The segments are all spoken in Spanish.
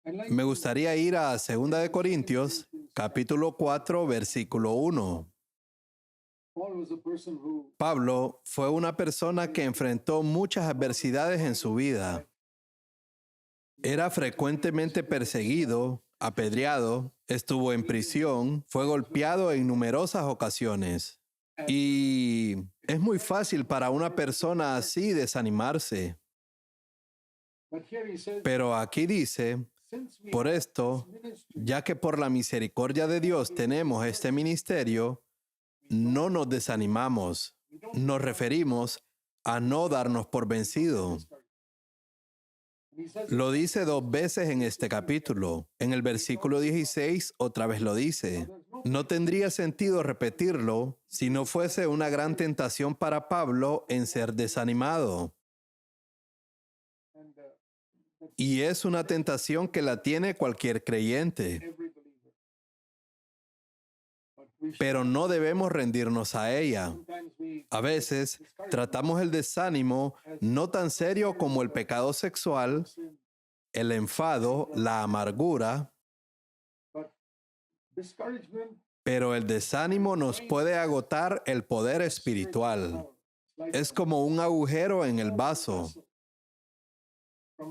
Me gustaría ir a 2 de Corintios, capítulo 4, versículo 1. Pablo fue una persona que enfrentó muchas adversidades en su vida. Era frecuentemente perseguido, apedreado, estuvo en prisión, fue golpeado en numerosas ocasiones. Y es muy fácil para una persona así desanimarse. Pero aquí dice, por esto, ya que por la misericordia de Dios tenemos este ministerio, no nos desanimamos. Nos referimos a no darnos por vencido. Lo dice 2 veces en este capítulo. En el versículo 16 otra vez lo dice. No tendría sentido repetirlo si no fuese una gran tentación para Pablo en ser desanimado. Y es una tentación que la tiene cualquier creyente. Pero no debemos rendirnos a ella. A veces tratamos el desánimo no tan serio como el pecado sexual, el enfado, la amargura, pero el desánimo nos puede agotar el poder espiritual. Es como un agujero en el vaso,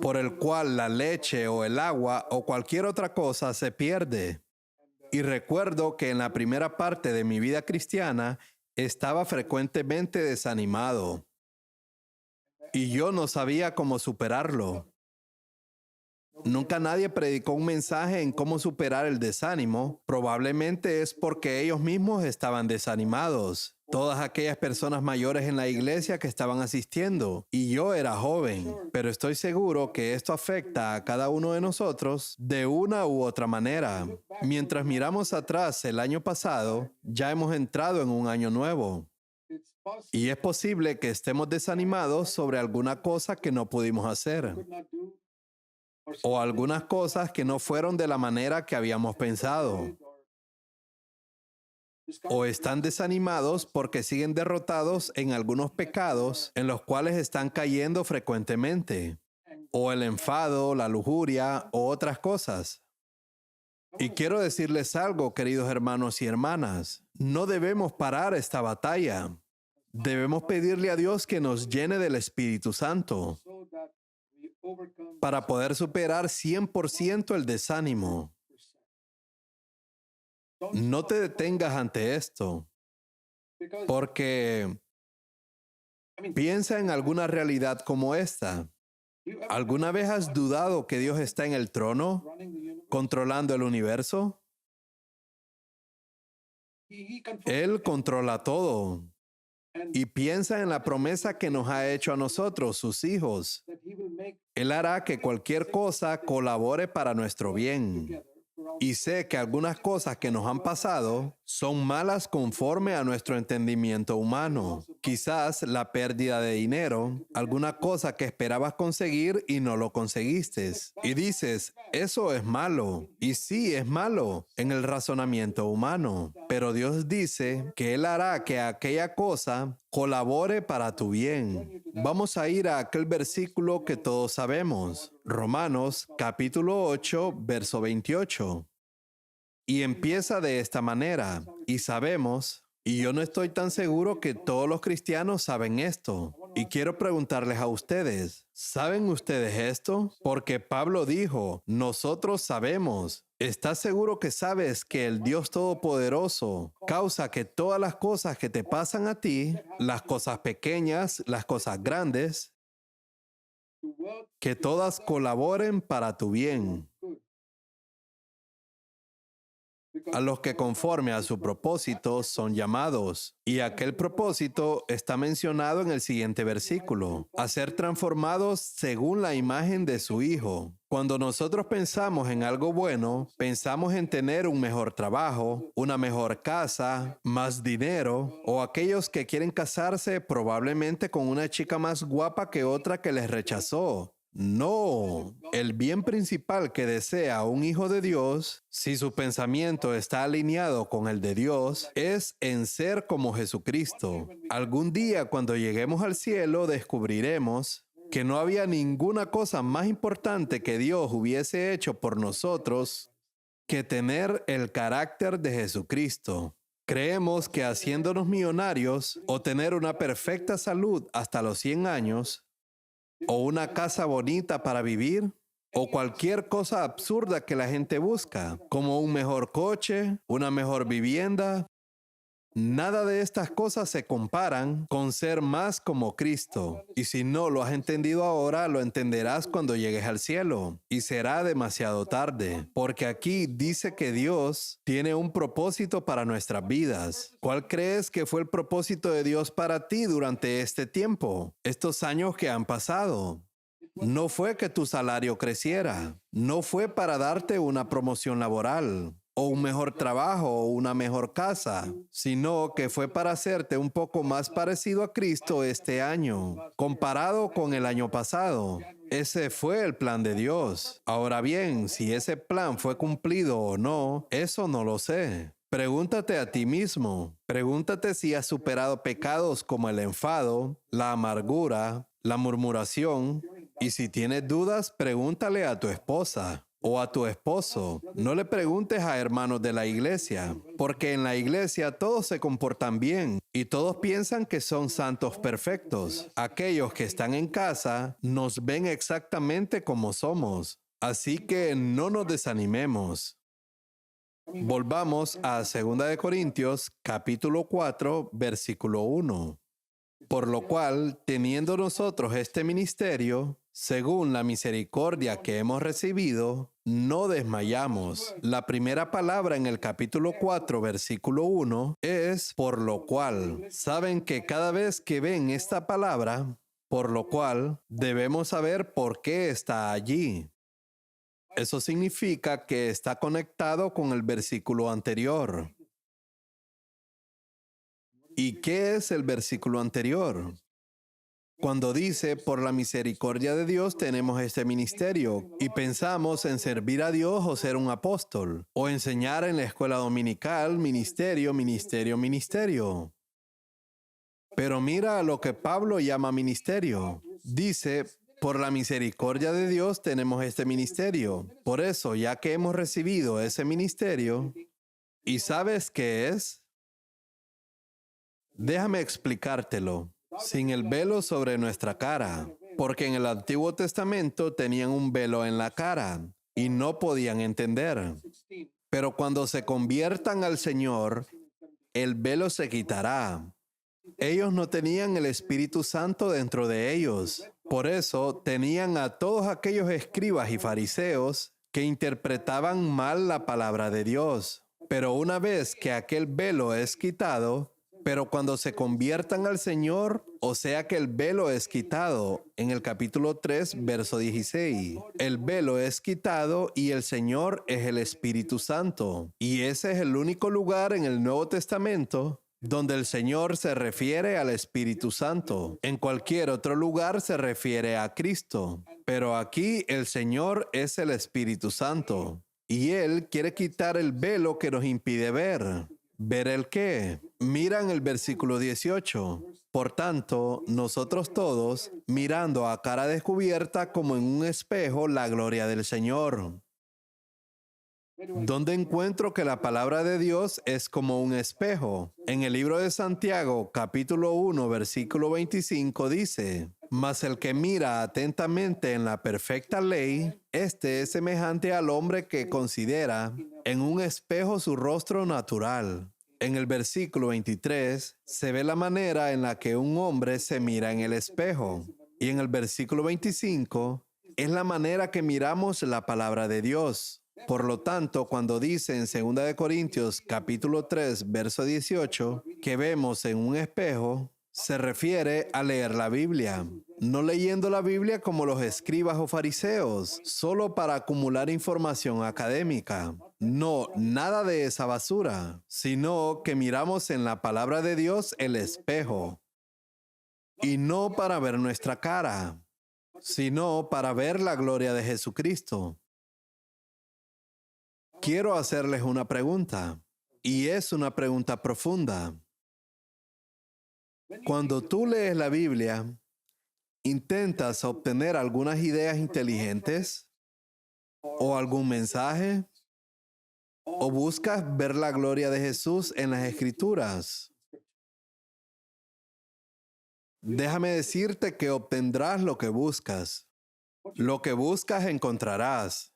por el cual la leche o el agua o cualquier otra cosa se pierde. Y recuerdo que en la primera parte de mi vida cristiana estaba frecuentemente desanimado y yo no sabía cómo superarlo. Nunca nadie predicó un mensaje en cómo superar el desánimo. Probablemente es porque ellos mismos estaban desanimados. Todas aquellas personas mayores en la iglesia que estaban asistiendo. Y yo era joven. Pero estoy seguro que esto afecta a cada uno de nosotros de una u otra manera. Mientras miramos atrás el año pasado, ya hemos entrado en un año nuevo. Y es posible que estemos desanimados sobre alguna cosa que no pudimos hacer. O algunas cosas que no fueron de la manera que habíamos pensado. O están desanimados porque siguen derrotados en algunos pecados en los cuales están cayendo frecuentemente. O el enfado, la lujuria o otras cosas. Y quiero decirles algo, queridos hermanos y hermanas. No debemos parar esta batalla. Debemos pedirle a Dios que nos llene del Espíritu Santo para poder superar 100% el desánimo. No te detengas ante esto, porque piensa en alguna realidad como esta. ¿Alguna vez has dudado que Dios está en el trono, controlando el universo? Él controla todo. Y piensa en la promesa que nos ha hecho a nosotros, sus hijos. Él hará que cualquier cosa colabore para nuestro bien. Y sé que algunas cosas que nos han pasado son malas conforme a nuestro entendimiento humano. Quizás la pérdida de dinero, alguna cosa que esperabas conseguir y no lo conseguiste. Y dices, eso es malo. Y sí, es malo en el razonamiento humano. Pero Dios dice que Él hará que aquella cosa colabore para tu bien. Vamos a ir a aquel versículo que todos sabemos. Romanos capítulo 8, verso 28. Y empieza de esta manera. Y sabemos, y yo no estoy tan seguro que todos los cristianos saben esto. Y quiero preguntarles a ustedes, ¿saben ustedes esto? Porque Pablo dijo, nosotros sabemos. ¿Estás seguro que sabes que el Dios Todopoderoso causa que todas las cosas que te pasan a ti, las cosas pequeñas, las cosas grandes, que todas colaboren para tu bien? A los que conforme a su propósito son llamados. Y aquel propósito está mencionado en el siguiente versículo. A ser transformados según la imagen de su Hijo. Cuando nosotros pensamos en algo bueno, pensamos en tener un mejor trabajo, una mejor casa, más dinero, o aquellos que quieren casarse probablemente con una chica más guapa que otra que les rechazó. No, el bien principal que desea un hijo de Dios, si su pensamiento está alineado con el de Dios, es en ser como Jesucristo. Algún día cuando lleguemos al cielo descubriremos que no había ninguna cosa más importante que Dios hubiese hecho por nosotros que tener el carácter de Jesucristo. Creemos que haciéndonos millonarios o tener una perfecta salud hasta los 100 años o una casa bonita para vivir o cualquier cosa absurda que la gente busca, como un mejor coche, una mejor vivienda, nada de estas cosas se comparan con ser más como Cristo. Y si no lo has entendido ahora, lo entenderás cuando llegues al cielo. Y será demasiado tarde, porque aquí dice que Dios tiene un propósito para nuestras vidas. ¿Cuál crees que fue el propósito de Dios para ti durante este tiempo, estos años que han pasado? No fue que tu salario creciera, no fue para darte una promoción laboral o un mejor trabajo o una mejor casa, sino que fue para hacerte un poco más parecido a Cristo este año, comparado con el año pasado. Ese fue el plan de Dios. Ahora bien, si ese plan fue cumplido o no, eso no lo sé. Pregúntate a ti mismo. Pregúntate si has superado pecados como el enfado, la amargura, la murmuración. Y si tienes dudas, pregúntale a tu esposa o a tu esposo. No le preguntes a hermanos de la iglesia, porque en la iglesia todos se comportan bien y todos piensan que son santos perfectos. Aquellos que están en casa nos ven exactamente como somos. Así que no nos desanimemos. Volvamos a 2 Corintios capítulo 4, versículo 1. Por lo cual, teniendo nosotros este ministerio, según la misericordia que hemos recibido, no desmayamos. La primera palabra en el capítulo 4, versículo 1, es por lo cual. Saben que cada vez que ven esta palabra, por lo cual, debemos saber por qué está allí. Eso significa que está conectado con el versículo anterior. ¿Y qué es el versículo anterior? Cuando dice, por la misericordia de Dios tenemos este ministerio, y pensamos en servir a Dios o ser un apóstol, o enseñar en la escuela dominical, ministerio, ministerio, ministerio. Pero mira lo que Pablo llama ministerio. Dice, por la misericordia de Dios tenemos este ministerio. Por eso, ya que hemos recibido ese ministerio, ¿y sabes qué es? Déjame explicártelo. Sin el velo sobre nuestra cara, porque en el Antiguo Testamento tenían un velo en la cara y no podían entender. Pero cuando se conviertan al Señor, el velo se quitará. Ellos no tenían el Espíritu Santo dentro de ellos. Por eso tenían a todos aquellos escribas y fariseos que interpretaban mal la palabra de Dios. Pero una vez que aquel velo es quitado, pero cuando se conviertan al Señor, o sea que el velo es quitado, en el capítulo 3, verso 16, el velo es quitado y el Señor es el Espíritu Santo. Y ese es el único lugar en el Nuevo Testamento donde el Señor se refiere al Espíritu Santo. En cualquier otro lugar se refiere a Cristo, pero aquí el Señor es el Espíritu Santo. Y Él quiere quitar el velo que nos impide ver. ¿Ver el qué? Mira en el versículo 18. Por tanto, nosotros todos, mirando a cara descubierta como en un espejo la gloria del Señor. ¿Dónde encuentro que la palabra de Dios es como un espejo? En el libro de Santiago, capítulo 1, versículo 25 dice, mas el que mira atentamente en la perfecta ley, este es semejante al hombre que considera en un espejo su rostro natural. En el versículo 23 se ve la manera en la que un hombre se mira en el espejo. Y en el versículo 25 es la manera que miramos la palabra de Dios. Por lo tanto, cuando dice en 2 Corintios capítulo 3, verso 18, que vemos en un espejo, se refiere a leer la Biblia. No leyendo la Biblia como los escribas o fariseos, solo para acumular información académica. No, nada de esa basura, sino que miramos en la palabra de Dios el espejo. Y no para ver nuestra cara, sino para ver la gloria de Jesucristo. Quiero hacerles una pregunta, y es una pregunta profunda. Cuando tú lees la Biblia, ¿Intentas obtener algunas ideas inteligentes o algún mensaje? ¿O buscas ver la gloria de Jesús en las Escrituras? Déjame decirte que obtendrás lo que buscas. Lo que buscas encontrarás.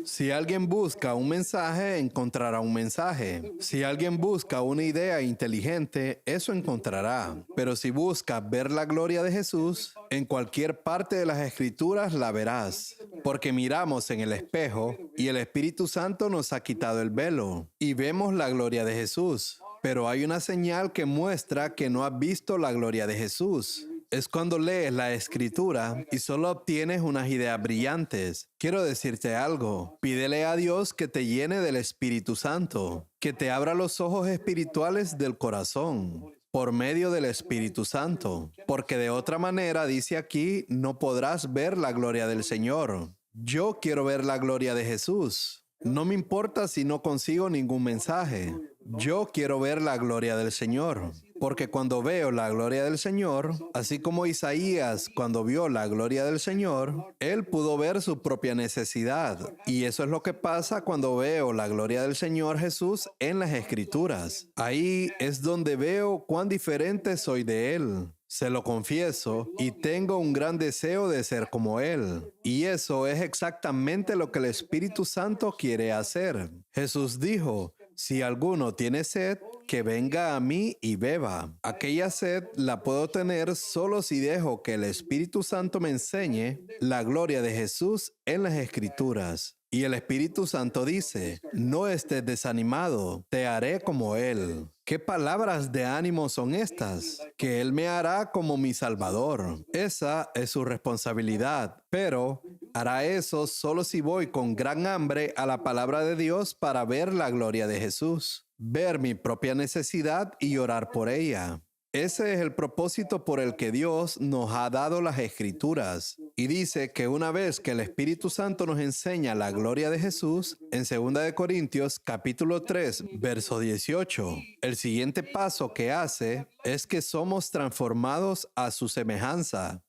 Si alguien busca un mensaje, encontrará un mensaje. Si alguien busca una idea inteligente, eso encontrará. Pero si buscas ver la gloria de Jesús, en cualquier parte de las Escrituras la verás. Porque miramos en el espejo y el Espíritu Santo nos ha quitado el velo y vemos la gloria de Jesús. Pero hay una señal que muestra que no has visto la gloria de Jesús. Es cuando lees la Escritura y solo obtienes unas ideas brillantes. Quiero decirte algo. Pídele a Dios que te llene del Espíritu Santo, que te abra los ojos espirituales del corazón por medio del Espíritu Santo. Porque de otra manera, dice aquí, no podrás ver la gloria del Señor. Yo quiero ver la gloria de Jesús. No me importa si no consigo ningún mensaje. Yo quiero ver la gloria del Señor, porque cuando veo la gloria del Señor, así como Isaías cuando vio la gloria del Señor, él pudo ver su propia necesidad. Y eso es lo que pasa cuando veo la gloria del Señor Jesús en las Escrituras. Ahí es donde veo cuán diferente soy de Él. Se lo confieso y tengo un gran deseo de ser como Él. Y eso es exactamente lo que el Espíritu Santo quiere hacer. Jesús dijo, si alguno tiene sed, que venga a mí y beba. Aquella sed la puedo tener solo si dejo que el Espíritu Santo me enseñe la gloria de Jesús en las Escrituras. Y el Espíritu Santo dice, no estés desanimado, te haré como Él. ¿Qué palabras de ánimo son estas? Que Él me hará como mi Salvador. Esa es su responsabilidad, pero hará eso solo si voy con gran hambre a la palabra de Dios para ver la gloria de Jesús, ver mi propia necesidad y orar por ella. Ese es el propósito por el que Dios nos ha dado las Escrituras. Y dice que una vez que el Espíritu Santo nos enseña la gloria de Jesús, en 2 Corintios capítulo 3, verso 18, el siguiente paso que hace es que somos transformados a su semejanza.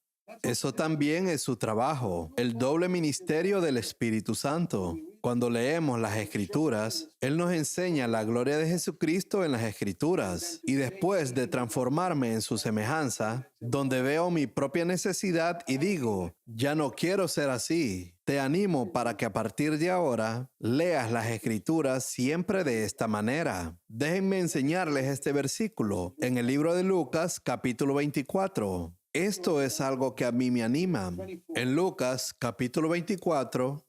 Eso también es su trabajo, el doble ministerio del Espíritu Santo. Cuando leemos las Escrituras, Él nos enseña la gloria de Jesucristo en las Escrituras. Y después de transformarme en su semejanza, donde veo mi propia necesidad y digo, ya no quiero ser así. Te animo para que a partir de ahora leas las Escrituras siempre de esta manera. Déjenme enseñarles este versículo en el libro de Lucas, capítulo 24. Esto es algo que a mí me anima. En Lucas, capítulo 24,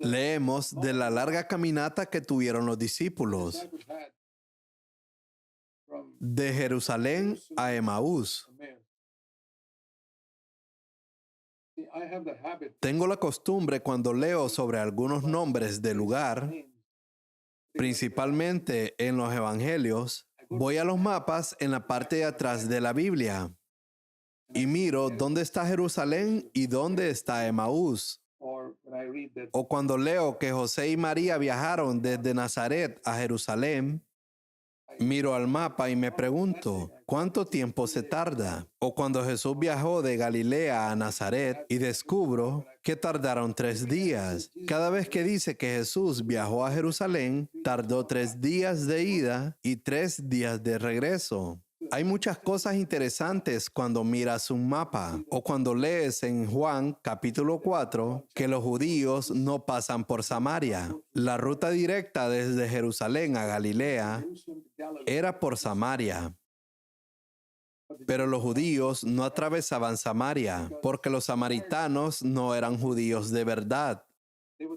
leemos de la larga caminata que tuvieron los discípulos de Jerusalén a Emaús. Tengo la costumbre cuando leo sobre algunos nombres de lugar, principalmente en los evangelios, voy a los mapas en la parte de atrás de la Biblia y miro dónde está Jerusalén y dónde está Emaús. O cuando leo que José y María viajaron desde Nazaret a Jerusalén, miro al mapa y me pregunto, ¿cuánto tiempo se tarda? O cuando Jesús viajó de Galilea a Nazaret y descubro que tardaron 3 días. Cada vez que dice que Jesús viajó a Jerusalén, tardó 3 días de ida y 3 días de regreso. Hay muchas cosas interesantes cuando miras un mapa o cuando lees en Juan capítulo 4 que los judíos no pasan por Samaria. La ruta directa desde Jerusalén a Galilea era por Samaria. Pero los judíos no atravesaban Samaria porque los samaritanos no eran judíos de verdad.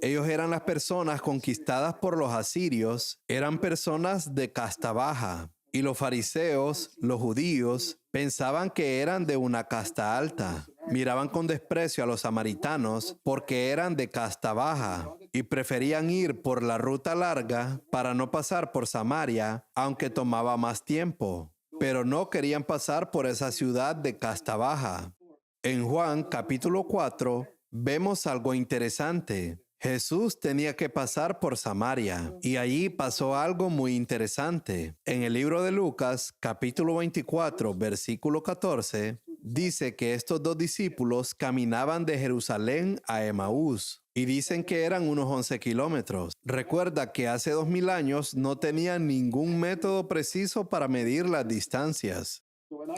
Ellos eran las personas conquistadas por los asirios, eran personas de casta baja. Y los fariseos, los judíos, pensaban que eran de una casta alta. Miraban con desprecio a los samaritanos porque eran de casta baja y preferían ir por la ruta larga para no pasar por Samaria, aunque tomaba más tiempo. Pero no querían pasar por esa ciudad de casta baja. En Juan capítulo 4 vemos algo interesante. Jesús tenía que pasar por Samaria y allí pasó algo muy interesante. En el libro de Lucas, capítulo 24, versículo 14, dice que estos dos discípulos caminaban de Jerusalén a Emaús y dicen que eran unos 11 kilómetros. Recuerda que hace 2000 años no tenían ningún método preciso para medir las distancias.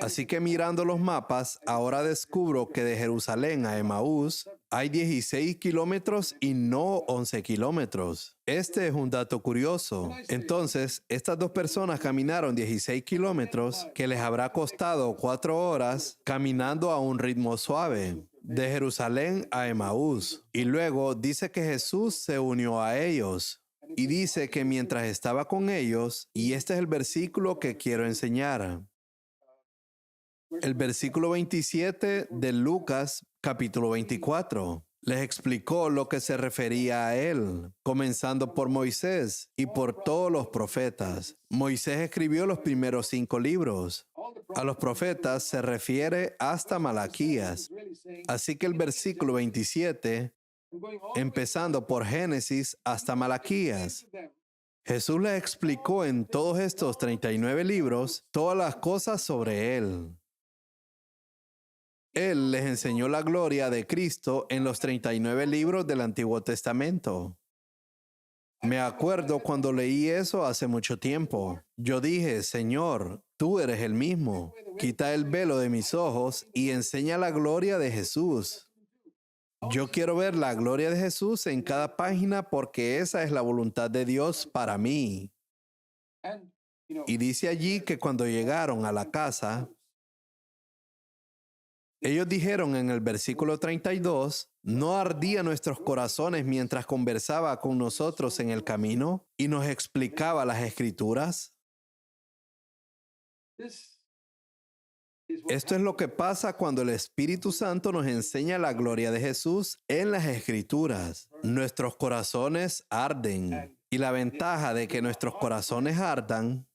Así que mirando los mapas, ahora descubro que de Jerusalén a Emaús hay 16 kilómetros y no 11 kilómetros. Este es un dato curioso. Entonces, estas dos personas caminaron 16 kilómetros que les habrá costado 4 horas caminando a un ritmo suave, de Jerusalén a Emaús. Y luego dice que Jesús se unió a ellos. Y dice que mientras estaba con ellos, y este es el versículo que quiero enseñar. El versículo 27 de Lucas, capítulo 24, les explicó lo que se refería a él, comenzando por Moisés y por todos los profetas. Moisés escribió los primeros 5 libros. A los profetas se refiere hasta Malaquías. Así que el versículo 27, empezando por Génesis hasta Malaquías, Jesús les explicó en todos estos 39 libros todas las cosas sobre él. Él les enseñó la gloria de Cristo en los 39 libros del Antiguo Testamento. Me acuerdo cuando leí eso hace mucho tiempo. Yo dije, Señor, tú eres el mismo. Quita el velo de mis ojos y enseña la gloria de Jesús. Yo quiero ver la gloria de Jesús en cada página porque esa es la voluntad de Dios para mí. Y dice allí que cuando llegaron a la casa, ellos dijeron en el versículo 32, ¿no ardía nuestros corazones mientras conversaba con nosotros en el camino y nos explicaba las Escrituras? Esto es lo que pasa cuando el Espíritu Santo nos enseña la gloria de Jesús en las Escrituras. Nuestros corazones arden. Y la ventaja de que nuestros corazones ardan,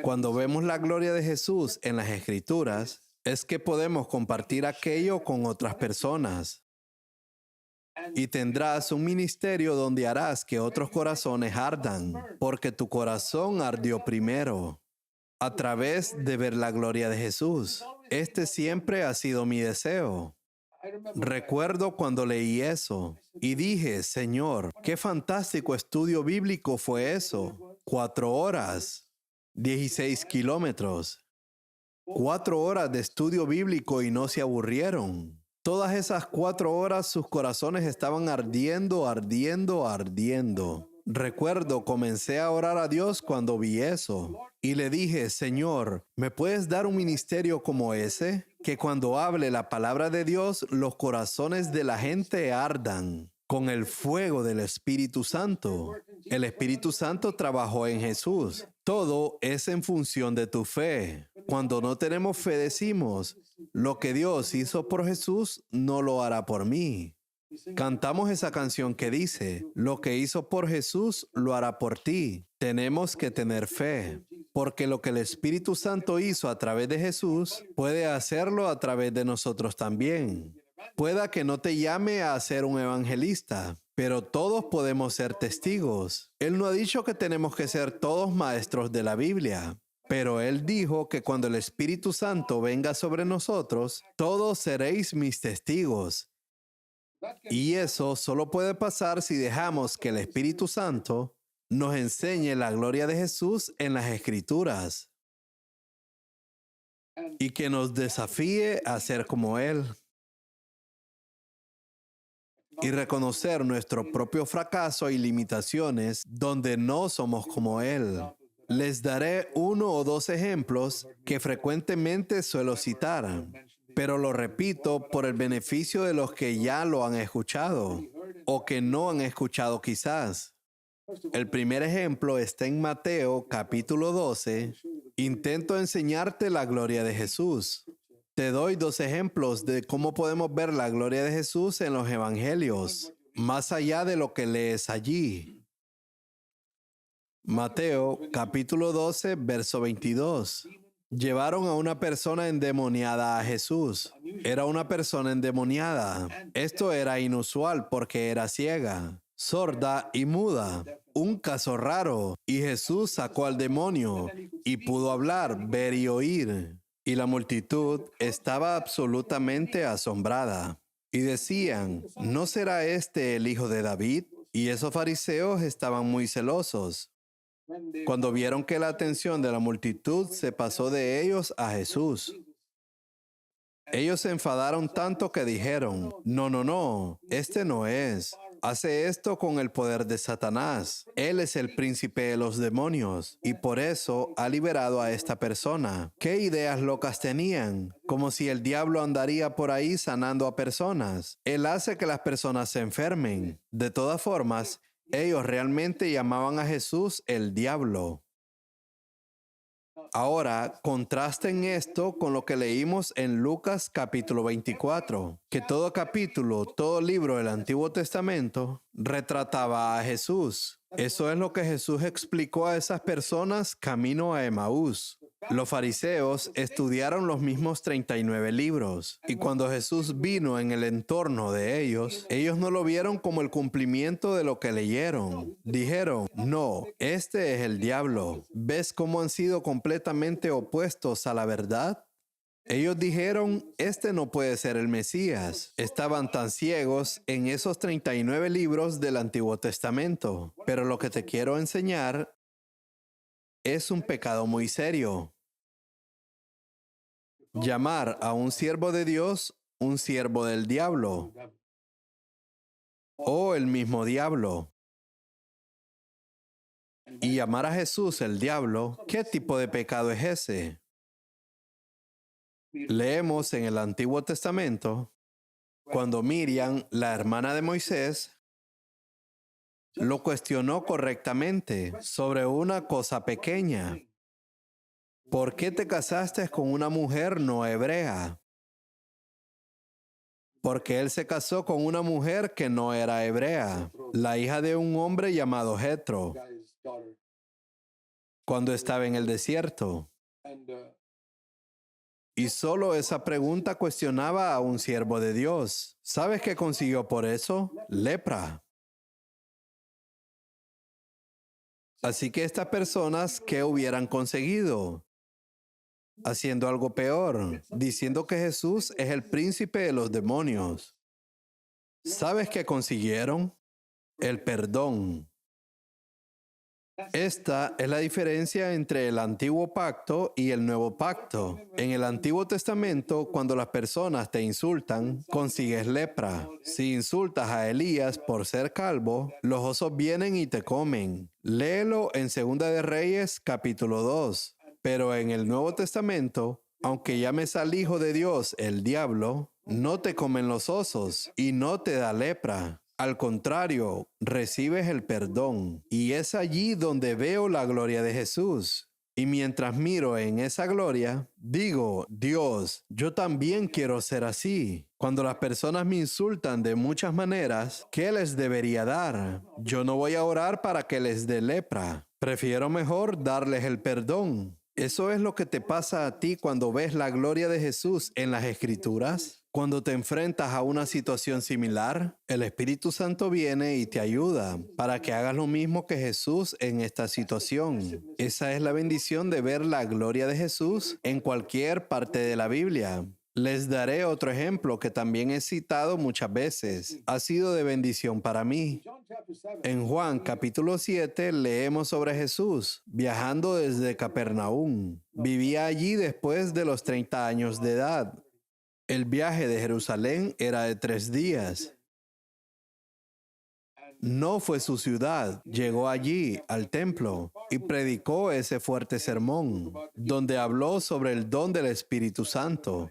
cuando vemos la gloria de Jesús en las Escrituras, es que podemos compartir aquello con otras personas. Y tendrás un ministerio donde harás que otros corazones ardan, porque tu corazón ardió primero, a través de ver la gloria de Jesús. Este siempre ha sido mi deseo. Recuerdo cuando leí eso y dije, Señor, qué fantástico estudio bíblico fue eso. 4 horas, 16 kilómetros. 4 horas de estudio bíblico y no se aburrieron. Todas esas 4 horas sus corazones estaban ardiendo, ardiendo, ardiendo. Recuerdo, comencé a orar a Dios cuando vi eso. Y le dije, Señor, ¿me puedes dar un ministerio como ese? Que cuando hable la palabra de Dios, los corazones de la gente ardan con el fuego del Espíritu Santo. El Espíritu Santo trabajó en Jesús. Todo es en función de tu fe. Cuando no tenemos fe decimos, lo que Dios hizo por Jesús no lo hará por mí. Cantamos esa canción que dice, lo que hizo por Jesús lo hará por ti. Tenemos que tener fe, porque lo que el Espíritu Santo hizo a través de Jesús, puede hacerlo a través de nosotros también. Pueda que no te llame a ser un evangelista, pero todos podemos ser testigos. Él no ha dicho que tenemos que ser todos maestros de la Biblia, pero Él dijo que cuando el Espíritu Santo venga sobre nosotros, todos seréis mis testigos. Y eso solo puede pasar si dejamos que el Espíritu Santo nos enseñe la gloria de Jesús en las Escrituras y que nos desafíe a ser como Él y reconocer nuestro propio fracaso y limitaciones donde no somos como Él. Les daré 1 o 2 ejemplos que frecuentemente suelo citar, pero lo repito por el beneficio de los que ya lo han escuchado o que no han escuchado quizás. El primer ejemplo está en Mateo capítulo 12. Intento enseñarte la gloria de Jesús. Te doy 2 ejemplos de cómo podemos ver la gloria de Jesús en los evangelios, más allá de lo que lees allí. Mateo capítulo 12, verso 22. Llevaron a una persona endemoniada a Jesús. Era una persona endemoniada. Esto era inusual porque era ciega, sorda y muda. Un caso raro. Y Jesús sacó al demonio y pudo hablar, ver y oír. Y la multitud estaba absolutamente asombrada. Y decían, ¿no será este el hijo de David? Y esos fariseos estaban muy celosos cuando vieron que la atención de la multitud se pasó de ellos a Jesús. Ellos se enfadaron tanto que dijeron, no, no, no, este no es. Hace esto con el poder de Satanás. Él es el príncipe de los demonios y por eso ha liberado a esta persona. ¿Qué ideas locas tenían? Como si el diablo andaría por ahí sanando a personas. Él hace que las personas se enfermen. De todas formas, ellos realmente llamaban a Jesús el diablo. Ahora, contrasten esto con lo que leímos en Lucas capítulo 24, que todo capítulo, todo libro del Antiguo Testamento retrataba a Jesús. Eso es lo que Jesús explicó a esas personas camino a Emaús. Los fariseos estudiaron los mismos 39 libros y cuando Jesús vino en el entorno de ellos no lo vieron como el cumplimiento de lo que leyeron. Dijeron, no, este es el diablo. ¿Ves cómo han sido completamente opuestos a la verdad? Ellos dijeron, este no puede ser el Mesías. Estaban tan ciegos en esos 39 libros del Antiguo Testamento. Pero lo que te quiero enseñar es un pecado muy serio. Llamar a un siervo de Dios un siervo del diablo o el mismo diablo. Y llamar a Jesús el diablo, ¿qué tipo de pecado es ese? Leemos en el Antiguo Testamento cuando Miriam, la hermana de Moisés, lo cuestionó correctamente sobre una cosa pequeña. ¿Por qué te casaste con una mujer no hebrea? Porque él se casó con una mujer que no era hebrea, la hija de un hombre llamado Jetro, cuando estaba en el desierto. Y solo esa pregunta cuestionaba a un siervo de Dios. ¿Sabes qué consiguió por eso? Lepra. Así que estas personas, ¿qué hubieran conseguido? Haciendo algo peor, diciendo que Jesús es el príncipe de los demonios. ¿Sabes qué consiguieron? El perdón. Esta es la diferencia entre el antiguo pacto y el nuevo pacto. En el Antiguo Testamento, cuando las personas te insultan, consigues lepra. Si insultas a Elías por ser calvo, los osos vienen y te comen. Léelo en Segunda de Reyes, capítulo 2. Pero en el Nuevo Testamento, aunque llames al Hijo de Dios el diablo, no te comen los osos y no te da lepra. Al contrario, recibes el perdón. Y es allí donde veo la gloria de Jesús. Y mientras miro en esa gloria, digo, Dios, yo también quiero ser así. Cuando las personas me insultan de muchas maneras, ¿qué les debería dar? Yo no voy a orar para que les dé lepra. Prefiero mejor darles el perdón. ¿Eso es lo que te pasa a ti cuando ves la gloria de Jesús en las Escrituras? Cuando te enfrentas a una situación similar, el Espíritu Santo viene y te ayuda para que hagas lo mismo que Jesús en esta situación. Esa es la bendición de ver la gloria de Jesús en cualquier parte de la Biblia. Les daré otro ejemplo que también he citado muchas veces. Ha sido de bendición para mí. En Juan capítulo 7 leemos sobre Jesús viajando desde Capernaum. Vivía allí después de los 30 años de edad. El viaje de Jerusalén era de 3 días. No fue su ciudad. Llegó allí, al templo, y predicó ese fuerte sermón, donde habló sobre el don del Espíritu Santo.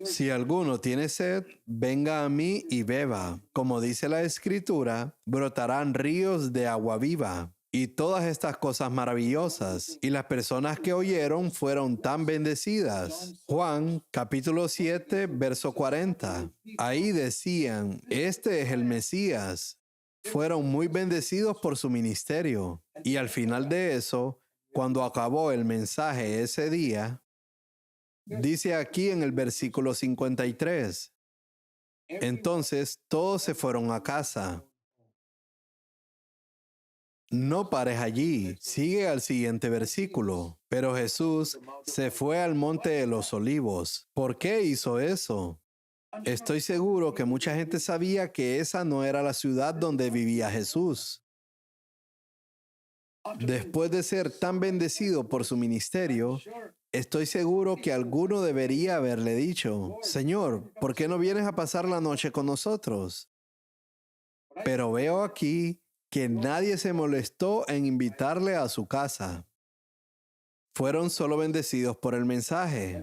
Si alguno tiene sed, venga a mí y beba. Como dice la Escritura, brotarán ríos de agua viva. Y todas estas cosas maravillosas. Y las personas que oyeron fueron tan bendecidas. Juan, capítulo 7, verso 40. Ahí decían, este es el Mesías. Fueron muy bendecidos por su ministerio. Y al final de eso, cuando acabó el mensaje ese día, dice aquí en el versículo 53, entonces todos se fueron a casa. No pares allí, sigue al siguiente versículo. Pero Jesús se fue al monte de los olivos. ¿Por qué hizo eso? Estoy seguro que mucha gente sabía que esa no era la ciudad donde vivía Jesús. Después de ser tan bendecido por su ministerio, estoy seguro que alguno debería haberle dicho, Señor, ¿por qué no vienes a pasar la noche con nosotros? Pero veo aquí que nadie se molestó en invitarle a su casa. Fueron solo bendecidos por el mensaje.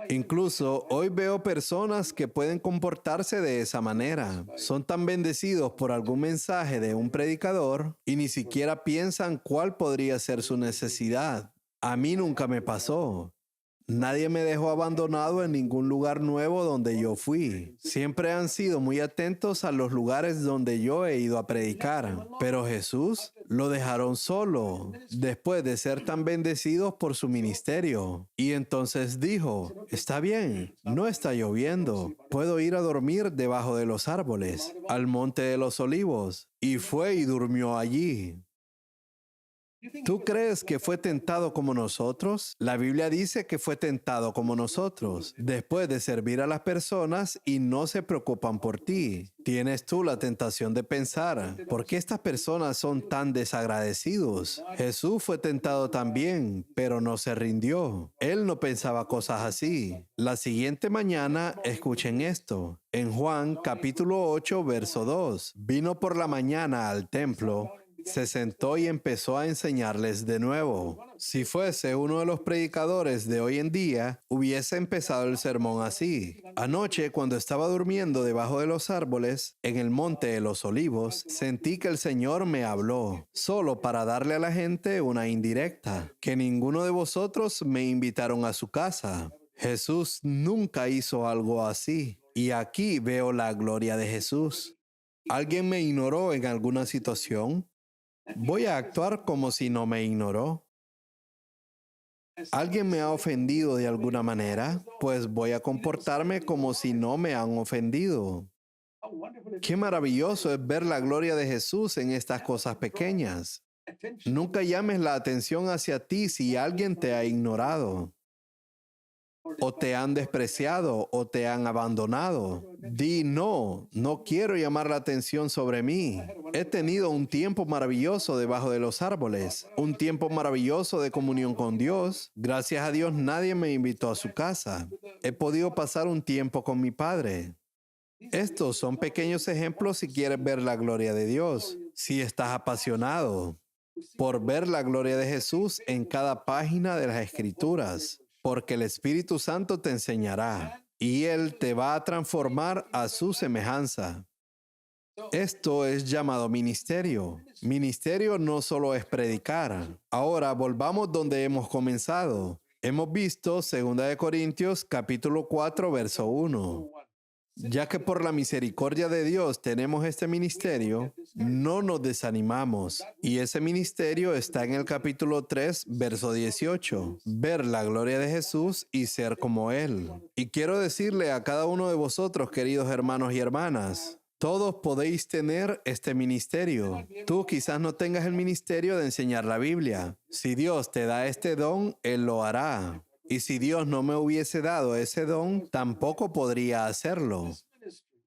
Incluso hoy veo personas que pueden comportarse de esa manera. Son tan bendecidos por algún mensaje de un predicador y ni siquiera piensan cuál podría ser su necesidad. A mí nunca me pasó. Nadie me dejó abandonado en ningún lugar nuevo donde yo fui. Siempre han sido muy atentos a los lugares donde yo he ido a predicar. Pero Jesús lo dejaron solo después de ser tan bendecidos por su ministerio. Y entonces dijo, está bien, no está lloviendo. Puedo ir a dormir debajo de los árboles, al monte de los olivos. Y fue y durmió allí. ¿Tú crees que fue tentado como nosotros? La Biblia dice que fue tentado como nosotros, después de servir a las personas y no se preocupan por ti. Tienes tú la tentación de pensar, ¿por qué estas personas son tan desagradecidos? Jesús fue tentado también, pero no se rindió. Él no pensaba cosas así. La siguiente mañana, escuchen esto. En Juan capítulo 8, verso 2, vino por la mañana al templo, se sentó y empezó a enseñarles de nuevo. Si fuese uno de los predicadores de hoy en día, hubiese empezado el sermón así. Anoche, cuando estaba durmiendo debajo de los árboles, en el monte de los olivos, sentí que el Señor me habló, solo para darle a la gente una indirecta, que ninguno de vosotros me invitaron a su casa. Jesús nunca hizo algo así. Y aquí veo la gloria de Jesús. ¿Alguien me ignoró en alguna situación? Voy a actuar como si no me ignoró. ¿Alguien me ha ofendido de alguna manera? Pues voy a comportarme como si no me han ofendido. Qué maravilloso es ver la gloria de Jesús en estas cosas pequeñas. Nunca llames la atención hacia ti si alguien te ha ignorado, o te han despreciado, o te han abandonado. Di no, no quiero llamar la atención sobre mí. He tenido un tiempo maravilloso debajo de los árboles, un tiempo maravilloso de comunión con Dios. Gracias a Dios nadie me invitó a su casa. He podido pasar un tiempo con mi Padre. Estos son pequeños ejemplos si quieres ver la gloria de Dios, si estás apasionado por ver la gloria de Jesús en cada página de las Escrituras. Porque el Espíritu Santo te enseñará y Él te va a transformar a su semejanza. Esto es llamado ministerio. Ministerio no solo es predicar. Ahora volvamos donde hemos comenzado. Hemos visto 2 Corintios capítulo 4, verso 1. Ya que por la misericordia de Dios tenemos este ministerio, no nos desanimamos. Y ese ministerio está en el capítulo 3, verso 18. Ver la gloria de Jesús y ser como Él. Y quiero decirle a cada uno de vosotros, queridos hermanos y hermanas, todos podéis tener este ministerio. Tú quizás no tengas el ministerio de enseñar la Biblia. Si Dios te da este don, Él lo hará. Y si Dios no me hubiese dado ese don, tampoco podría hacerlo.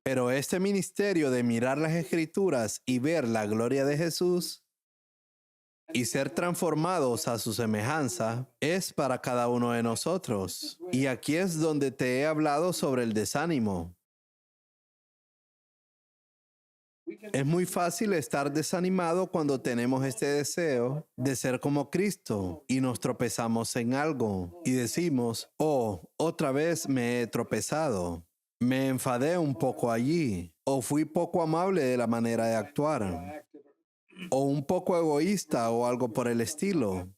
Pero este ministerio de mirar las Escrituras y ver la gloria de Jesús y ser transformados a su semejanza es para cada uno de nosotros. Y aquí es donde te he hablado sobre el desánimo. Es muy fácil estar desanimado cuando tenemos este deseo de ser como Cristo y nos tropezamos en algo y decimos, oh, otra vez me he tropezado, me enfadé un poco allí, o fui poco amable de la manera de actuar, o un poco egoísta o algo por el estilo.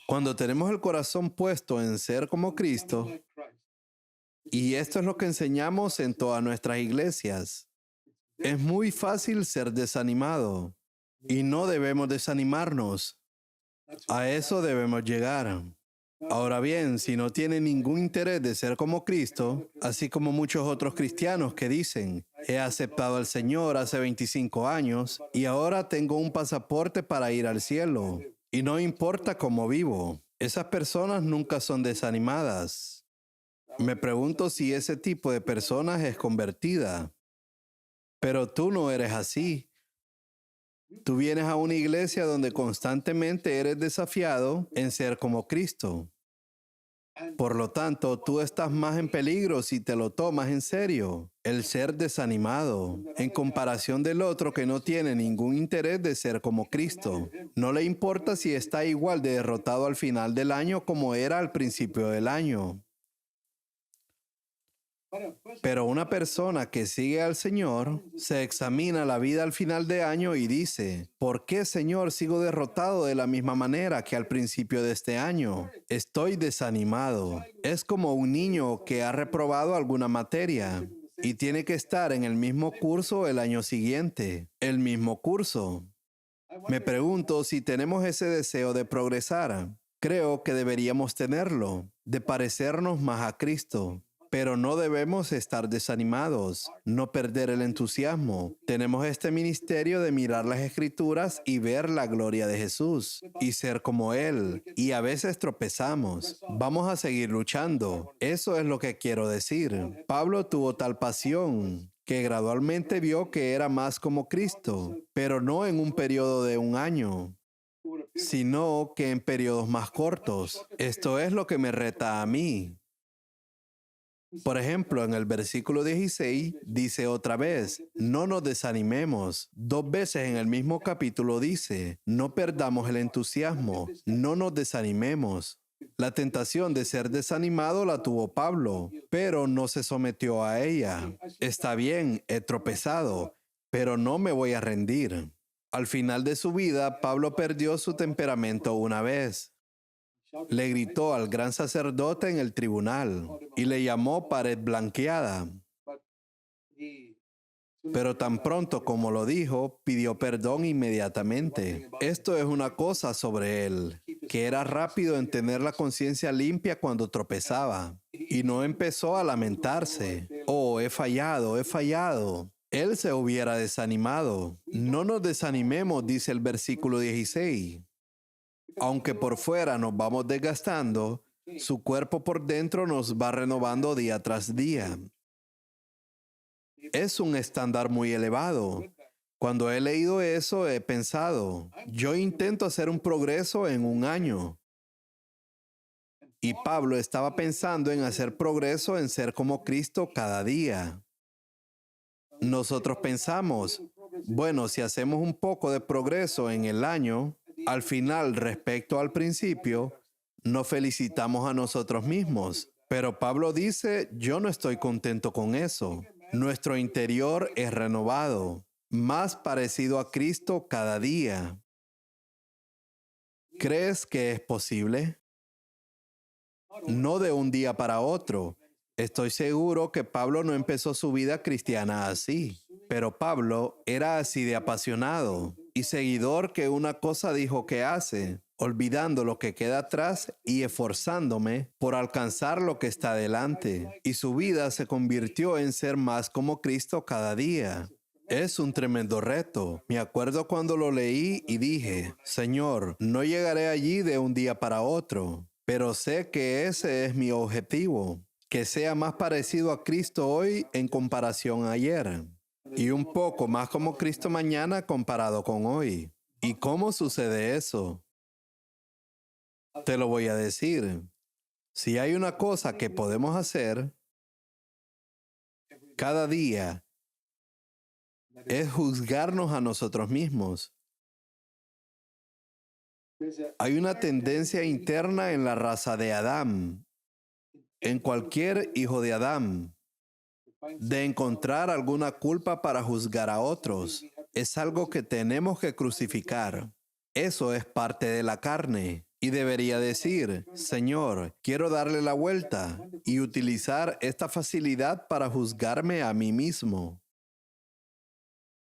Cuando tenemos el corazón puesto en ser como Cristo, y esto es lo que enseñamos en todas nuestras iglesias, es muy fácil ser desanimado y no debemos desanimarnos. A eso debemos llegar. Ahora bien, si no tiene ningún interés de ser como Cristo, así como muchos otros cristianos que dicen, he aceptado al Señor hace 25 años y ahora tengo un pasaporte para ir al cielo, y no importa cómo vivo, esas personas nunca son desanimadas. Me pregunto si ese tipo de personas es convertida, pero tú no eres así. Tú vienes a una iglesia donde constantemente eres desafiado en ser como Cristo. Por lo tanto, tú estás más en peligro si te lo tomas en serio. El ser desanimado, en comparación del otro que no tiene ningún interés de ser como Cristo. No le importa si está igual de derrotado al final del año como era al principio del año. Pero una persona que sigue al Señor se examina la vida al final de año y dice, ¿por qué, Señor, sigo derrotado de la misma manera que al principio de este año? Estoy desanimado. Es como un niño que ha reprobado alguna materia y tiene que estar en el mismo curso el año siguiente. El mismo curso. Me pregunto si tenemos ese deseo de progresar. Creo que deberíamos tenerlo, de parecernos más a Cristo. Pero no debemos estar desanimados, no perder el entusiasmo. Tenemos este ministerio de mirar las Escrituras y ver la gloria de Jesús y ser como Él. Y a veces tropezamos. Vamos a seguir luchando. Eso es lo que quiero decir. Pablo tuvo tal pasión que gradualmente vio que era más como Cristo, pero no en un periodo de un año, sino que en periodos más cortos. Esto es lo que me reta a mí. Por ejemplo, en el versículo 16 dice otra vez, no nos desanimemos. 2 veces en el mismo capítulo dice, no perdamos el entusiasmo, no nos desanimemos. La tentación de ser desanimado la tuvo Pablo, pero no se sometió a ella. Está bien, he tropezado, pero no me voy a rendir. Al final de su vida, Pablo perdió su temperamento una vez. Le gritó al gran sacerdote en el tribunal y le llamó pared blanqueada. Pero tan pronto como lo dijo, pidió perdón inmediatamente. Esto es una cosa sobre él, que era rápido en tener la conciencia limpia cuando tropezaba. Y no empezó a lamentarse. Oh, he fallado, he fallado. Él se hubiera desanimado. No nos desanimemos, dice el versículo 16. Aunque por fuera nos vamos desgastando, su cuerpo por dentro nos va renovando día tras día. Es un estándar muy elevado. Cuando he leído eso, he pensado, yo intento hacer un progreso en un año. Y Pablo estaba pensando en hacer progreso en ser como Cristo cada día. Nosotros pensamos, bueno, si hacemos un poco de progreso en el año, al final, respecto al principio, nos felicitamos a nosotros mismos. Pero Pablo dice, yo no estoy contento con eso. Nuestro interior es renovado, más parecido a Cristo cada día. ¿Crees que es posible? No de un día para otro. Estoy seguro que Pablo no empezó su vida cristiana así, pero Pablo era así de apasionado y seguidor que una cosa dijo que hace, olvidando lo que queda atrás y esforzándome por alcanzar lo que está delante. Y su vida se convirtió en ser más como Cristo cada día. Es un tremendo reto. Me acuerdo cuando lo leí y dije, Señor, no llegaré allí de un día para otro, pero sé que ese es mi objetivo, que sea más parecido a Cristo hoy en comparación a ayer, y un poco más como Cristo mañana comparado con hoy. ¿Y cómo sucede eso? Te lo voy a decir. Si hay una cosa que podemos hacer cada día, es juzgarnos a nosotros mismos. Hay una tendencia interna en la raza de Adán, en cualquier hijo de Adán, de encontrar alguna culpa para juzgar a otros. Es algo que tenemos que crucificar. Eso es parte de la carne. Y debería decir, Señor, quiero darle la vuelta y utilizar esta facilidad para juzgarme a mí mismo.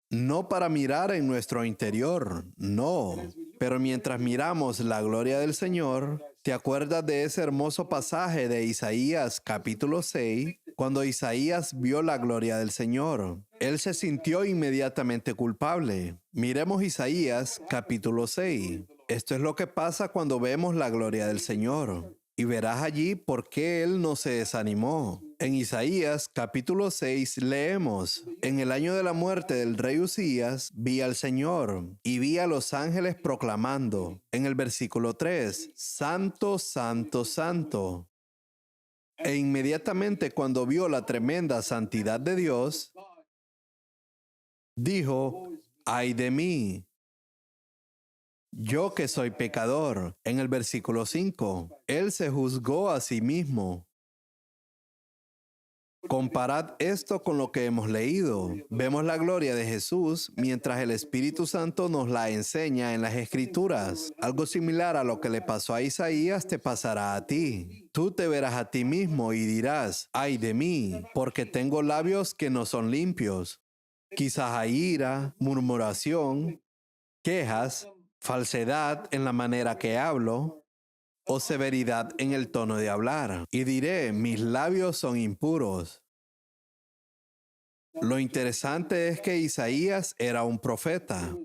No para mirar en nuestro interior, no. Pero mientras miramos la gloria del Señor, ¿Te acuerdas de ese hermoso pasaje de Isaías capítulo 6? Cuando Isaías vio la gloria del Señor, él se sintió inmediatamente culpable. Miremos Isaías capítulo 6. Esto es lo que pasa cuando vemos la gloria del Señor. Y verás allí por qué él no se desanimó. En Isaías capítulo 6 leemos: En el año de la muerte del rey Usías vi al Señor y vi a los ángeles proclamando. En el versículo 3, Santo, Santo, Santo. E inmediatamente cuando vio la tremenda santidad de Dios, dijo: ¡Ay de mí! Yo que soy pecador. En el versículo 5, él se juzgó a sí mismo. Comparad esto con lo que hemos leído. Vemos la gloria de Jesús mientras el Espíritu Santo nos la enseña en las Escrituras. Algo similar a lo que le pasó a Isaías te pasará a ti. Tú te verás a ti mismo y dirás: ¡ay de mí! Porque tengo labios que no son limpios. Quizás hay ira, murmuración, quejas, falsedad en la manera que hablo, o severidad en el tono de hablar. Y diré: mis labios son impuros. Lo interesante es que Isaías era un profeta.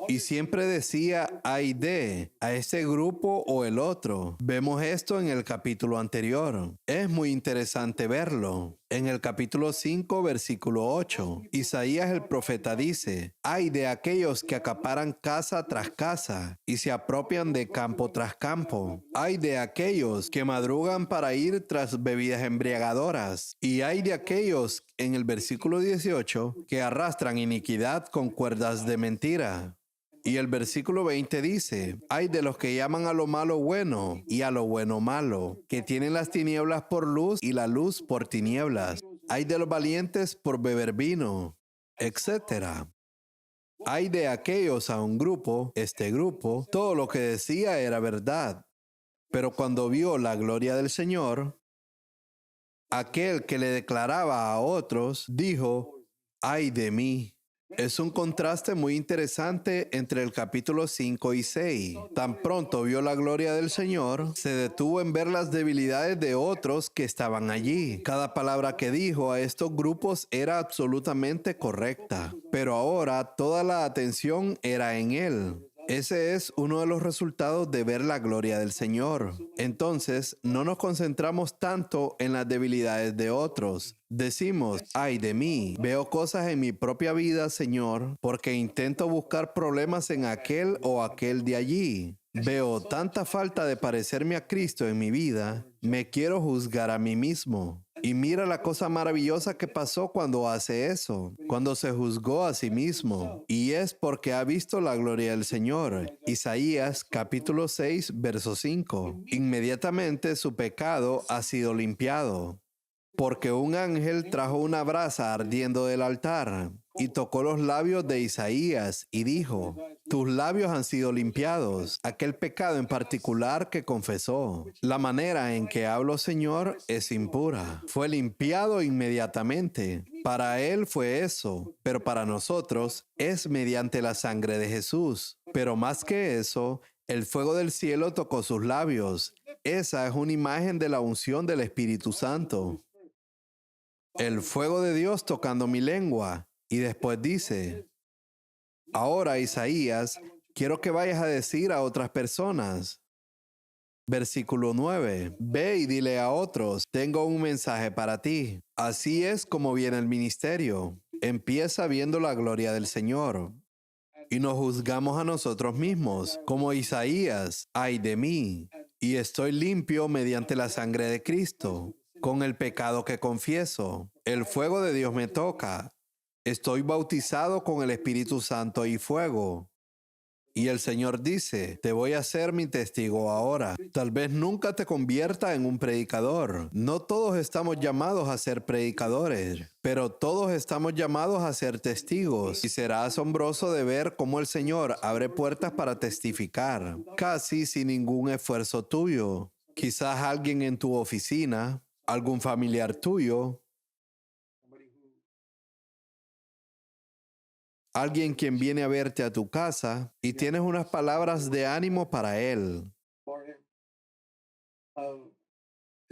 Y siempre decía ay de a ese grupo o el otro. Vemos esto en el capítulo anterior. Es muy interesante verlo. En el capítulo 5, versículo 8, Isaías el profeta dice: ay de aquellos que acaparan casa tras casa y se apropian de campo tras campo. Ay de aquellos que madrugan para ir tras bebidas embriagadoras. Y ay de aquellos, en el versículo 18, que arrastran iniquidad con cuerdas de mentira. Y el versículo 20 dice: ay de los que llaman a lo malo bueno y a lo bueno malo, que tienen las tinieblas por luz y la luz por tinieblas. Ay de los valientes por beber vino, etcétera. Ay de aquellos a un grupo, este grupo, todo lo que decía era verdad. Pero cuando vio la gloria del Señor, aquel que le declaraba a otros, dijo: ay de mí. Es un contraste muy interesante entre el capítulo 5 y 6. Tan pronto vio la gloria del Señor, se detuvo en ver las debilidades de otros que estaban allí. Cada palabra que dijo a estos grupos era absolutamente correcta, pero ahora toda la atención era en él. Ese es uno de los resultados de ver la gloria del Señor. Entonces, no nos concentramos tanto en las debilidades de otros. Decimos: ay de mí, veo cosas en mi propia vida, Señor, porque intento buscar problemas en aquel o aquel de allí. Veo tanta falta de parecerme a Cristo en mi vida, me quiero juzgar a mí mismo. Y mira la cosa maravillosa que pasó cuando hace eso, cuando se juzgó a sí mismo. Y es porque ha visto la gloria del Señor. Isaías capítulo 6, verso 5. Inmediatamente su pecado ha sido limpiado. Porque un ángel trajo una brasa ardiendo del altar y tocó los labios de Isaías y dijo: tus labios han sido limpiados. Aquel pecado en particular que confesó. La manera en que habló, Señor, es impura. Fue limpiado inmediatamente. Para él fue eso, pero para nosotros es mediante la sangre de Jesús. Pero más que eso, el fuego del cielo tocó sus labios. Esa es una imagen de la unción del Espíritu Santo. El fuego de Dios tocando mi lengua. Y después dice: ahora, Isaías, quiero que vayas a decir a otras personas. Versículo 9. Ve y dile a otros: tengo un mensaje para ti. Así es como viene el ministerio. Empieza viendo la gloria del Señor. Y nos juzgamos a nosotros mismos, como Isaías: ay de mí. Y estoy limpio mediante la sangre de Cristo. Con el pecado que confieso, el fuego de Dios me toca. Estoy bautizado con el Espíritu Santo y fuego. Y el Señor dice: te voy a hacer mi testigo ahora. Tal vez nunca te convierta en un predicador. No todos estamos llamados a ser predicadores, pero todos estamos llamados a ser testigos. Y será asombroso de ver cómo el Señor abre puertas para testificar, casi sin ningún esfuerzo tuyo. Quizás alguien en tu oficina, algún familiar tuyo, alguien quien viene a verte a tu casa y tienes unas palabras de ánimo para él.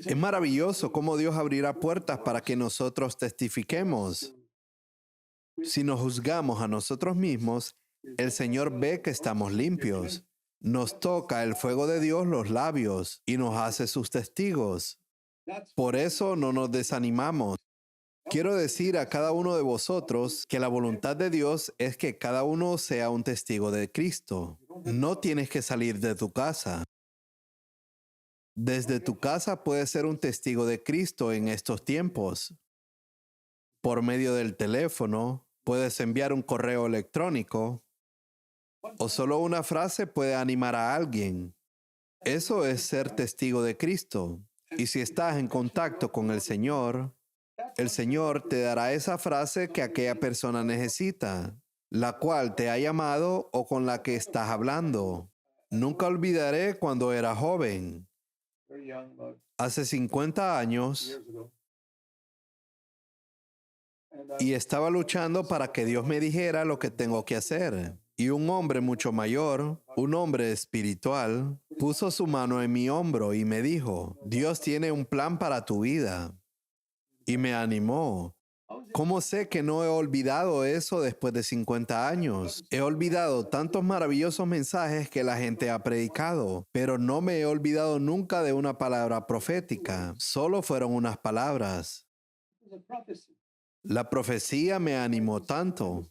Es maravilloso cómo Dios abrirá puertas para que nosotros testifiquemos. Si nos juzgamos a nosotros mismos, el Señor ve que estamos limpios. Nos toca el fuego de Dios los labios y nos hace sus testigos. Por eso no nos desanimamos. Quiero decir a cada uno de vosotros que la voluntad de Dios es que cada uno sea un testigo de Cristo. No tienes que salir de tu casa. Desde tu casa puedes ser un testigo de Cristo en estos tiempos. Por medio del teléfono, puedes enviar un correo electrónico o solo una frase puede animar a alguien. Eso es ser testigo de Cristo. Y si estás en contacto con el Señor te dará esa frase que aquella persona necesita, la cual te ha llamado o con la que estás hablando. Nunca olvidaré cuando era joven. Hace 50 años, y estaba luchando para que Dios me dijera lo que tengo que hacer. Y un hombre mucho mayor, un hombre espiritual, puso su mano en mi hombro y me dijo, Dios tiene un plan para tu vida. Y me animó. ¿Cómo sé que no he olvidado eso después de 50 años? He olvidado tantos maravillosos mensajes que la gente ha predicado, pero no me he olvidado nunca de una palabra profética. Solo fueron unas palabras. La profecía me animó tanto.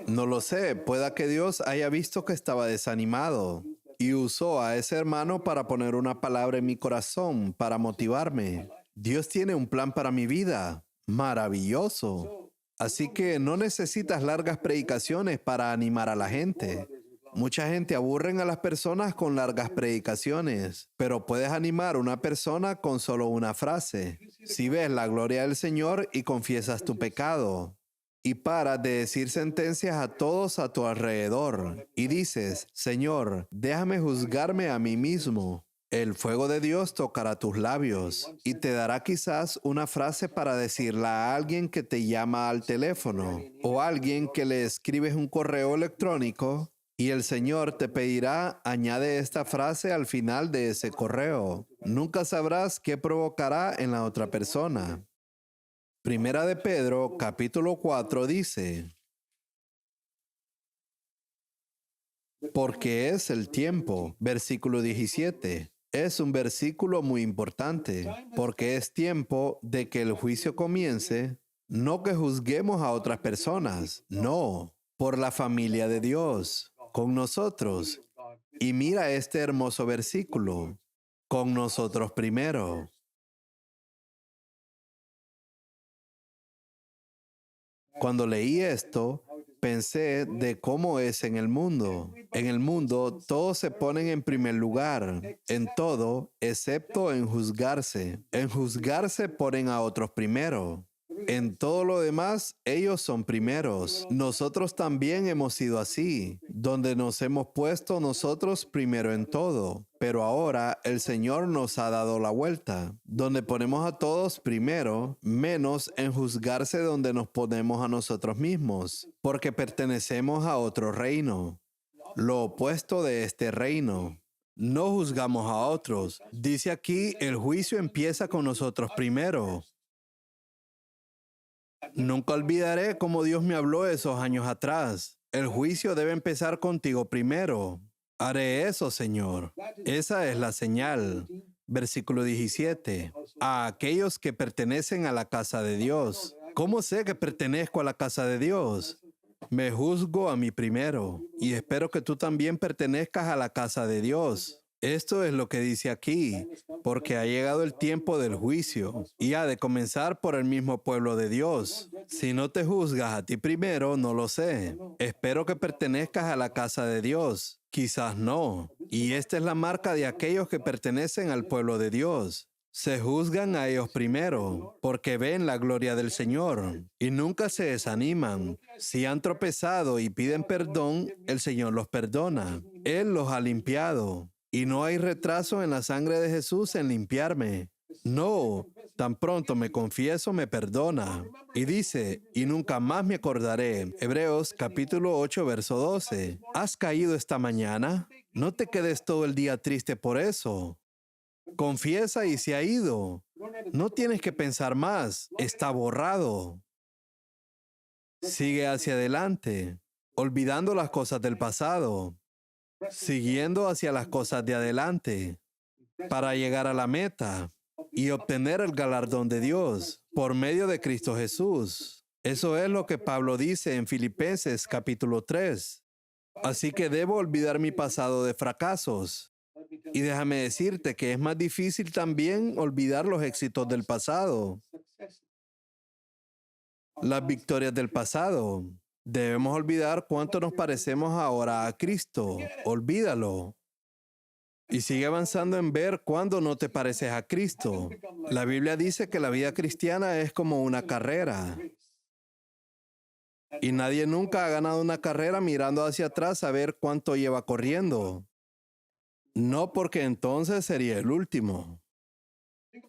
No lo sé, pueda que Dios haya visto que estaba desanimado y usó a ese hermano para poner una palabra en mi corazón, para motivarme. Dios tiene un plan para mi vida. Maravilloso. Así que no necesitas largas predicaciones para animar a la gente. Mucha gente aburren a las personas con largas predicaciones, pero puedes animar a una persona con solo una frase. Si ves la gloria del Señor y confiesas tu pecado, y paras de decir sentencias a todos a tu alrededor, y dices, Señor, déjame juzgarme a mí mismo. El fuego de Dios tocará tus labios y te dará quizás una frase para decirla a alguien que te llama al teléfono o a alguien que le escribes un correo electrónico y el Señor te pedirá, añade esta frase al final de ese correo. Nunca sabrás qué provocará en la otra persona. Primera de Pedro, capítulo 4 dice, porque es el tiempo, versículo 17. Es un versículo muy importante, porque es tiempo de que el juicio comience, no que juzguemos a otras personas, no, por la familia de Dios, con nosotros. Y mira este hermoso versículo, con nosotros primero. Cuando leí esto, pensé de cómo es en el mundo. En el mundo, todos se ponen en primer lugar, en todo, excepto en juzgarse. En juzgarse ponen a otros primero. En todo lo demás, ellos son primeros. Nosotros también hemos sido así, donde nos hemos puesto nosotros primero en todo. Pero ahora el Señor nos ha dado la vuelta, donde ponemos a todos primero, menos en juzgarse donde nos ponemos a nosotros mismos, porque pertenecemos a otro reino, lo opuesto de este reino. No juzgamos a otros. Dice aquí, el juicio empieza con nosotros primero. Nunca olvidaré cómo Dios me habló esos años atrás. El juicio debe empezar contigo primero. Haré eso, Señor. Esa es la señal. Versículo 17. A aquellos que pertenecen a la casa de Dios. ¿Cómo sé que pertenezco a la casa de Dios? Me juzgo a mí primero y espero que tú también pertenezcas a la casa de Dios. Esto es lo que dice aquí, porque ha llegado el tiempo del juicio y ha de comenzar por el mismo pueblo de Dios. Si no te juzgas a ti primero, no lo sé. Espero que pertenezcas a la casa de Dios. Quizás no. Y esta es la marca de aquellos que pertenecen al pueblo de Dios. Se juzgan a ellos primero, porque ven la gloria del Señor y nunca se desaniman. Si han tropezado y piden perdón, el Señor los perdona. Él los ha limpiado. Y no hay retraso en la sangre de Jesús en limpiarme. No, tan pronto me confieso, me perdona. Y dice, y nunca más me acordaré. Hebreos capítulo 8, verso 12. ¿Has caído esta mañana? No te quedes todo el día triste por eso. Confiesa y se ha ido. No tienes que pensar más. Está borrado. Sigue hacia adelante, olvidando las cosas del pasado, siguiendo hacia las cosas de adelante, para llegar a la meta y obtener el galardón de Dios por medio de Cristo Jesús. Eso es lo que Pablo dice en Filipenses capítulo 3. Así que debo olvidar mi pasado de fracasos. Y déjame decirte que es más difícil también olvidar los éxitos del pasado, las victorias del pasado. Debemos olvidar cuánto nos parecemos ahora a Cristo. Olvídalo. Y sigue avanzando en ver cuándo no te pareces a Cristo. La Biblia dice que la vida cristiana es como una carrera. Y nadie nunca ha ganado una carrera mirando hacia atrás a ver cuánto lleva corriendo. No, porque entonces sería el último.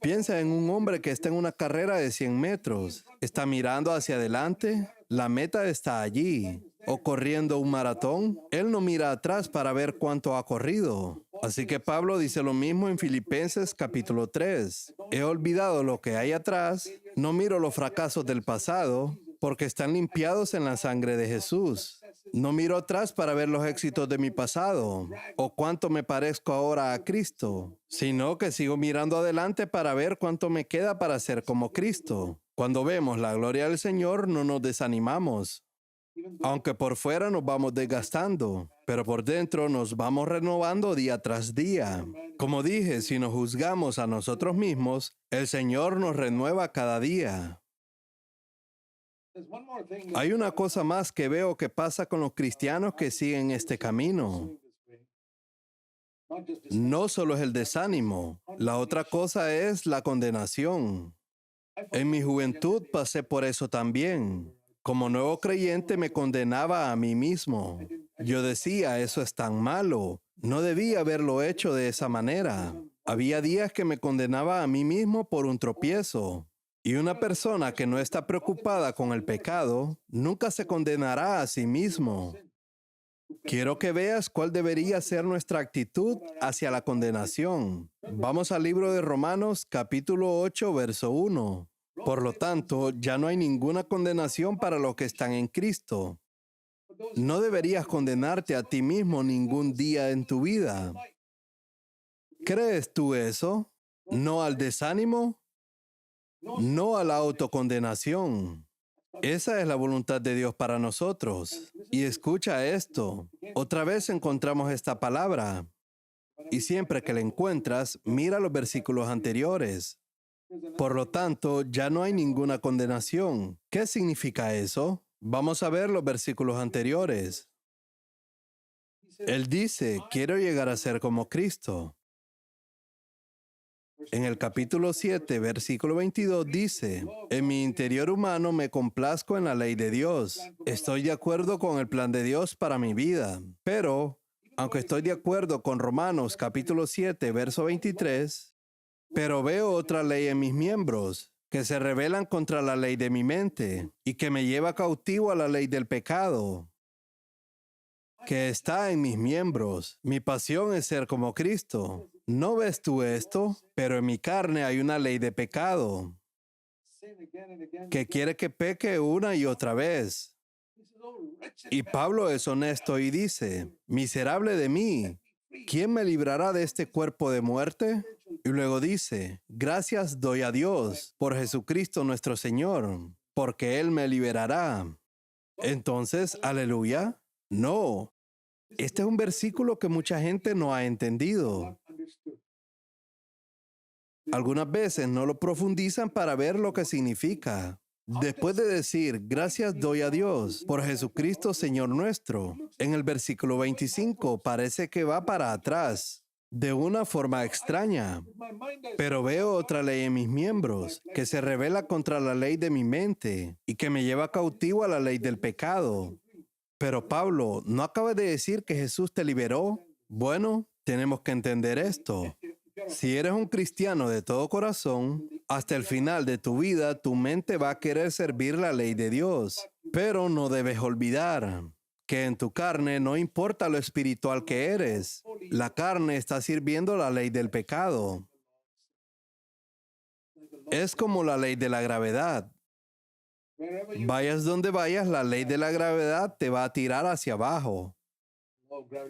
Piensa en un hombre que está en una carrera de 100 metros. Está mirando hacia adelante. La meta está allí. O corriendo un maratón. Él no mira atrás para ver cuánto ha corrido. Así que Pablo dice lo mismo en Filipenses capítulo 3. He olvidado lo que hay atrás. No miro los fracasos del pasado, porque están limpiados en la sangre de Jesús. No miro atrás para ver los éxitos de mi pasado o cuánto me parezco ahora a Cristo, sino que sigo mirando adelante para ver cuánto me queda para ser como Cristo. Cuando vemos la gloria del Señor, no nos desanimamos. Aunque por fuera nos vamos desgastando, pero por dentro nos vamos renovando día tras día. Como dije, si nos juzgamos a nosotros mismos, el Señor nos renueva cada día. Hay una cosa más que veo que pasa con los cristianos que siguen este camino. No solo es el desánimo, la otra cosa es la condenación. En mi juventud pasé por eso también. Como nuevo creyente me condenaba a mí mismo. Yo decía, eso es tan malo. No debía haberlo hecho de esa manera. Había días que me condenaba a mí mismo por un tropiezo. Y una persona que no está preocupada con el pecado nunca se condenará a sí mismo. Quiero que veas cuál debería ser nuestra actitud hacia la condenación. Vamos al libro de Romanos, capítulo 8, verso 1. Por lo tanto, ya no hay ninguna condenación para los que están en Cristo. No deberías condenarte a ti mismo ningún día en tu vida. ¿Crees tú eso? ¿No al desánimo? No a la autocondenación. Esa es la voluntad de Dios para nosotros. Y escucha esto. Otra vez encontramos esta palabra. Y siempre que la encuentras, mira los versículos anteriores. Por lo tanto, ya no hay ninguna condenación. ¿Qué significa eso? Vamos a ver los versículos anteriores. Él dice, quiero llegar a ser como Cristo. En el capítulo 7, versículo 22 dice, en mi interior humano me complazco en la ley de Dios. Estoy de acuerdo con el plan de Dios para mi vida. Pero, aunque estoy de acuerdo con Romanos capítulo 7, verso 23, pero veo otra ley en mis miembros, que se rebelan contra la ley de mi mente y que me lleva cautivo a la ley del pecado, que está en mis miembros. Mi pasión es ser como Cristo. ¿No ves tú esto? Pero en mi carne hay una ley de pecado que quiere que peque una y otra vez. Y Pablo es honesto y dice, miserable de mí, ¿quién me librará de este cuerpo de muerte? Y luego dice, gracias doy a Dios por Jesucristo nuestro Señor, porque Él me liberará. Entonces, aleluya. No, este es un versículo que mucha gente no ha entendido. Algunas veces no lo profundizan para ver lo que significa. Después de decir, gracias doy a Dios por Jesucristo Señor nuestro, en el versículo 25 parece que va para atrás, de una forma extraña. Pero veo otra ley en mis miembros, que se rebela contra la ley de mi mente y que me lleva cautivo a la ley del pecado. Pero Pablo, ¿no acaba de decir que Jesús te liberó? Bueno, tenemos que entender esto. Si eres un cristiano de todo corazón, hasta el final de tu vida, tu mente va a querer servir la ley de Dios. Pero no debes olvidar que en tu carne no importa lo espiritual que eres. La carne está sirviendo la ley del pecado. Es como la ley de la gravedad. Vayas donde vayas, la ley de la gravedad te va a tirar hacia abajo.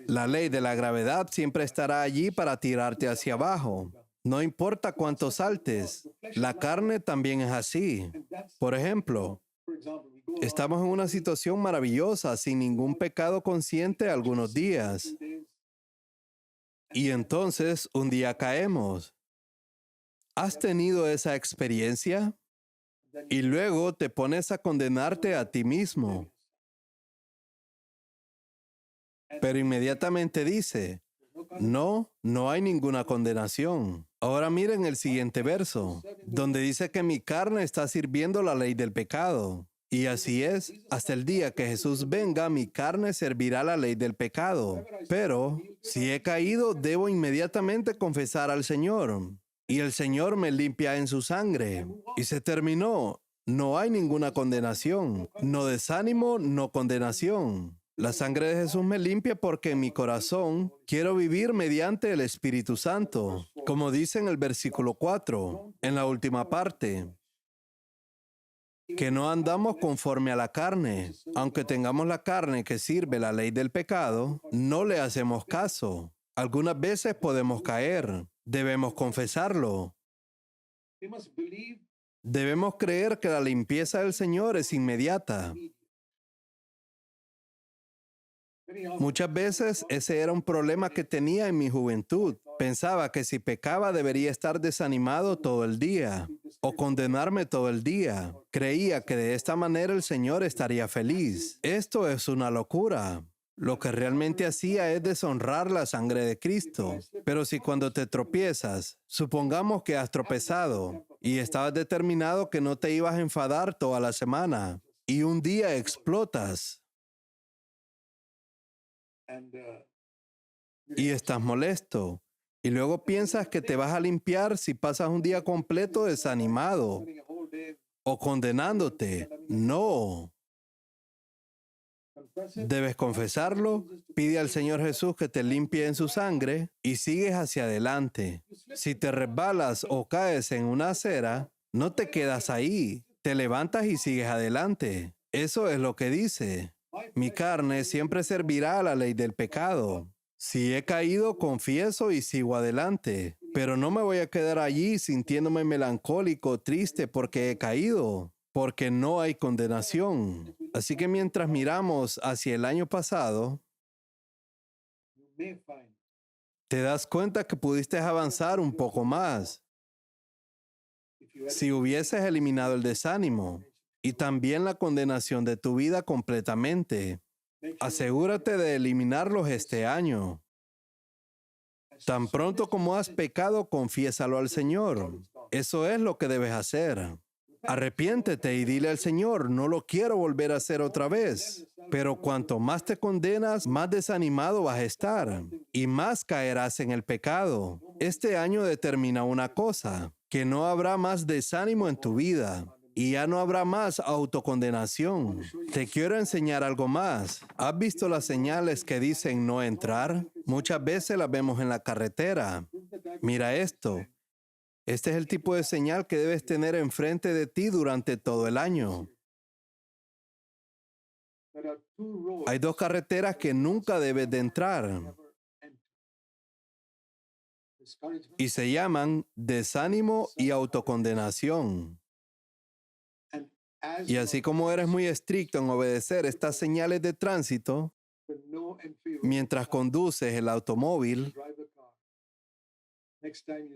La ley de la gravedad siempre estará allí para tirarte hacia abajo. No importa cuánto saltes. La carne también es así. Por ejemplo, estamos en una situación maravillosa, sin ningún pecado consciente algunos días. Y entonces un día caemos. ¿Has tenido esa experiencia? Y luego te pones a condenarte a ti mismo. Pero inmediatamente dice, no, no hay ninguna condenación. Ahora miren el siguiente verso, donde dice que mi carne está sirviendo la ley del pecado. Y así es, hasta el día que Jesús venga, mi carne servirá la ley del pecado. Pero si he caído, debo inmediatamente confesar al Señor. Y el Señor me limpia en su sangre. Y se terminó. No hay ninguna condenación. No desánimo, no condenación. La sangre de Jesús me limpia porque en mi corazón quiero vivir mediante el Espíritu Santo. Como dice en el versículo 4, en la última parte, que no andamos conforme a la carne. Aunque tengamos la carne que sirve la ley del pecado, no le hacemos caso. Algunas veces podemos caer. Debemos confesarlo. Debemos creer que la limpieza del Señor es inmediata. Muchas veces ese era un problema que tenía en mi juventud. Pensaba que si pecaba debería estar desanimado todo el día o condenarme todo el día. Creía que de esta manera el Señor estaría feliz. Esto es una locura. Lo que realmente hacía es deshonrar la sangre de Cristo. Pero si cuando te tropiezas, supongamos que has tropezado y estabas determinado que no te ibas a enfadar toda la semana y un día explotas y estás molesto y luego piensas que te vas a limpiar si pasas un día completo desanimado o condenándote. No. Debes confesarlo, pide al Señor Jesús que te limpie en su sangre y sigues hacia adelante. Si te resbalas o caes en una acera, no te quedas ahí, te levantas y sigues adelante. Eso es lo que dice. Mi carne siempre servirá a la ley del pecado. Si he caído, confieso y sigo adelante. Pero no me voy a quedar allí sintiéndome melancólico, triste porque he caído, porque no hay condenación. Así que mientras miramos hacia el año pasado, te das cuenta que pudiste avanzar un poco más si hubieses eliminado el desánimo y también la condenación de tu vida completamente. Asegúrate de eliminarlos este año. Tan pronto como has pecado, confiésalo al Señor. Eso es lo que debes hacer. Arrepiéntete y dile al Señor, no lo quiero volver a hacer otra vez. Pero cuanto más te condenas, más desanimado vas a estar y más caerás en el pecado. Este año determina una cosa, que no habrá más desánimo en tu vida. Y ya no habrá más autocondenación. Te quiero enseñar algo más. ¿Has visto las señales que dicen no entrar? Muchas veces las vemos en la carretera. Mira esto. Este es el tipo de señal que debes tener enfrente de ti durante todo el año. Hay dos carreteras que nunca debes de entrar. Y se llaman desánimo y autocondenación. Y así como eres muy estricto en obedecer estas señales de tránsito, mientras conduces el automóvil,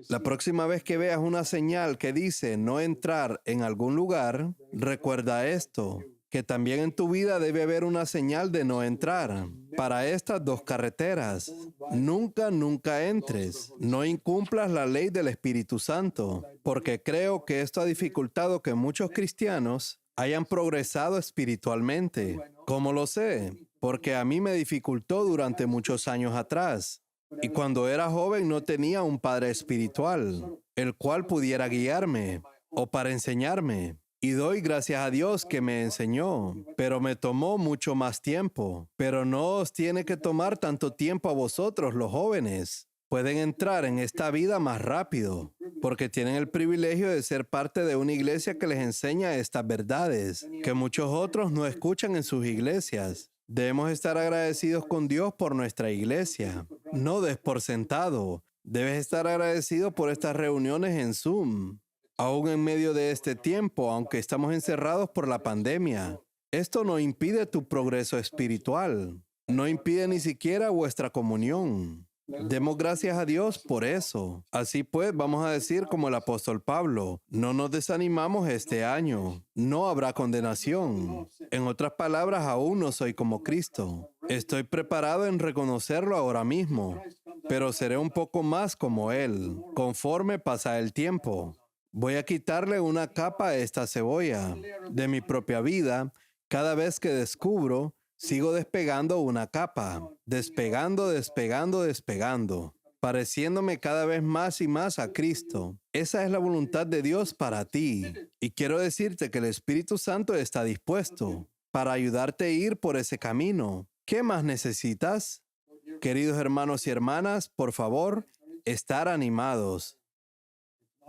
la próxima vez que veas una señal que dice no entrar en algún lugar, recuerda esto, que también en tu vida debe haber una señal de no entrar para estas dos carreteras. Nunca, nunca entres. No incumplas la ley del Espíritu Santo, porque creo que esto ha dificultado que muchos cristianos hayan progresado espiritualmente. ¿Cómo lo sé? Porque a mí me dificultó durante muchos años atrás. Y cuando era joven no tenía un padre espiritual, el cual pudiera guiarme o para enseñarme. Y doy gracias a Dios que me enseñó, pero me tomó mucho más tiempo. Pero no os tiene que tomar tanto tiempo a vosotros, los jóvenes. pueden entrar en esta vida más rápido, porque tienen el privilegio de ser parte de una iglesia que les enseña estas verdades, que muchos otros no escuchan en sus iglesias. Debemos estar agradecidos con Dios por nuestra iglesia. No des por sentado. Debes estar agradecido por estas reuniones en Zoom. Aún en medio de este tiempo, aunque estamos encerrados por la pandemia, esto no impide tu progreso espiritual. No impide ni siquiera vuestra comunión. Demos gracias a Dios por eso. Así pues, vamos a decir como el apóstol Pablo, no nos desanimamos este año. No habrá condenación. En otras palabras, aún no soy como Cristo. Estoy preparado en reconocerlo ahora mismo, pero seré un poco más como Él, conforme pasa el tiempo. Voy a quitarle una capa a esta cebolla de mi propia vida. Cada vez que descubro, sigo despegando una capa, despegando, pareciéndome cada vez más y más a Cristo. Esa es la voluntad de Dios para ti. Y quiero decirte que el Espíritu Santo está dispuesto para ayudarte a ir por ese camino. ¿Qué más necesitas? Queridos hermanos y hermanas, por favor, estar animados.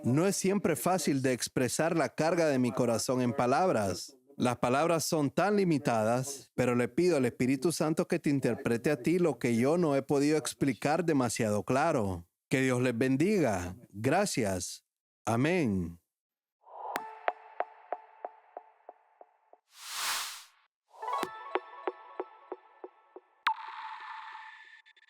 No es siempre fácil de expresar la carga de mi corazón en palabras. Las palabras son tan limitadas, pero le pido al Espíritu Santo que te interprete a ti lo que yo no he podido explicar demasiado claro. Que Dios les bendiga. Gracias. Amén.